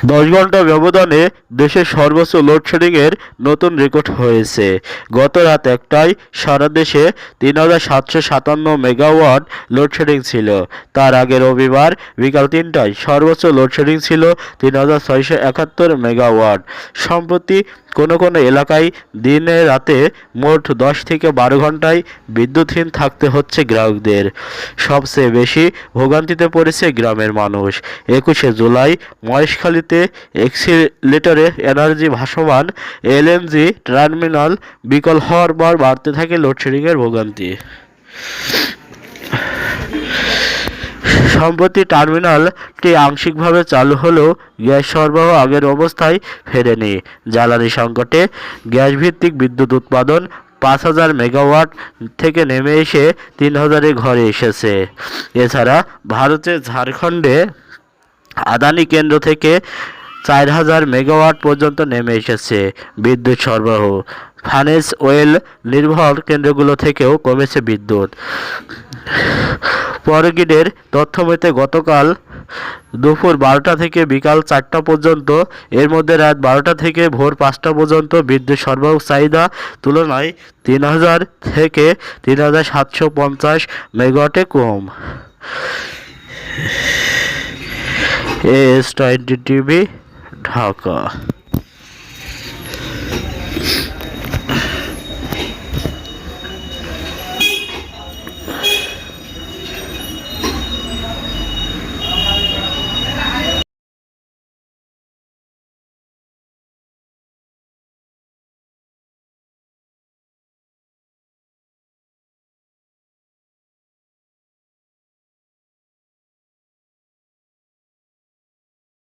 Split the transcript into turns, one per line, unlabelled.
10 ঘন্টা ব্যবধানে দেশের সর্বোচ্চ লোডশেডিংয়ের নতুন রেকর্ড হয়েছে। গত রাত 1টায় সারা দেশে 3757 মেগাওয়াট লোডশেডিং ছিল। তার আগে রবিবার বিকাল 3টায় সর্বোচ্চ লোডশেডিং ছিল 3671 মেগাওয়াট। সম্প্রতি কোনো কোনো এলাকায় দিনে রাতে মোট 10 থেকে 12 ঘন্টায় বিদ্যুৎহীন থাকতে হচ্ছে গ্রাহকদের। সবচেয়ে বেশি ভোগান্তিতে পড়েছে গ্রামের মানুষ। 21শে জুলাই মহেশখালীতে এক্সিলেটরে এনার্জি ভাসমান এলএনজি টার্মিনাল বিকল হওয়ার পর বাড়তে থাকে লোডশেডিংয়ের ভোগান্তি। সম্প্রতি টার্মিনালটি আংশিকভাবে চালু হলেও গ্যাস সরবরাহ আগের অবস্থায় ফেরেনি। জ্বালানি সংকটে গ্যাসভিত্তিক বিদ্যুৎ উৎপাদন 5000 মেগাওয়াট থেকে নেমে এসে 3000-এ ঘরে এসেছে। এছাড়া ভারতের ঝাড়খণ্ডে আদানি কেন্দ্র থেকে 4000 মেগাওয়াট পর্যন্ত নেমে এসেছে বিদ্যুৎ সরবরাহ। ফানেস ওয়েল নির্ভর কেন্দ্রগুলো থেকেও কমেছে বিদ্যুৎ। পরগিডের তথ্যমতে গতকাল দুপুর 12টা থেকে বিকাল 4টা পর্যন্ত, এর মধ্যে রাত 12টা থেকে ভোর 5টা পর্যন্ত বিদ্যুৎ সরবরাহ চাহিদা তুলনায় 3000 থেকে 3750 মেগাওয়াটে কম। AS20 TV, Dhaka.